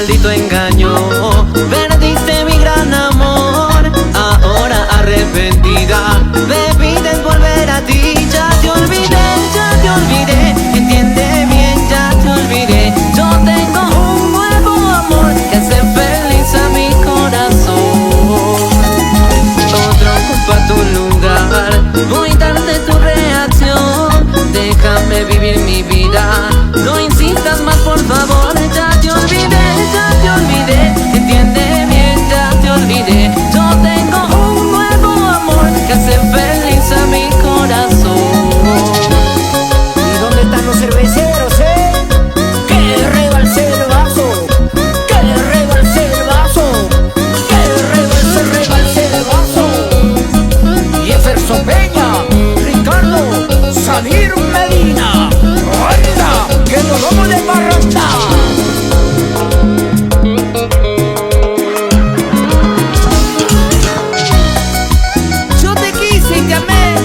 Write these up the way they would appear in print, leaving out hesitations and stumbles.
maldito engaño, perdiste mi gran amor. Ahora arrepentida me pides volver a ti. Ya te olvidé, entiende bien, ya te olvidé. Yo tengo un nuevo amor que hace feliz a mi corazón. Otro ocupa tu lugar, muy tarde tu reacción. Déjame vivir mi vida, no insistas más por favor. Ya te olvidé, entiende bien, ya te olvidé. Yo tengo un nuevo amor que hace feliz a mi corazón. ¿Y dónde están los cerveceros, Que rebalse el vaso, que rebalse el vaso, que rebalse el vaso. Jefferson Peña, Ricardo, Samir Medina. ¡Oiga, que nos vamos de parranda! Yo te quise y te amé,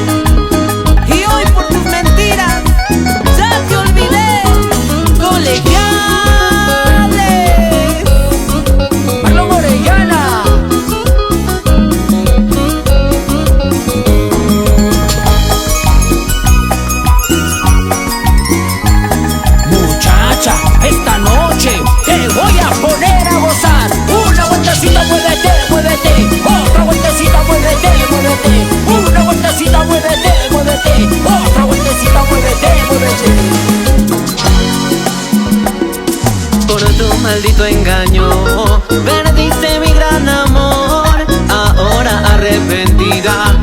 y hoy por tus mentiras ya te olvidé. Colegiales, Marlon Orellana. Muchacha, esta noche te voy a poner a gozar. Una vueltecita, muévete, muévete. Otra vueltecita, muévete, muévete. Una vueltecita, muévete, muévete. Otra vueltecita, muévete, muévete. por tu maldito engaño, perdiste mi gran amor. Ahora arrepentida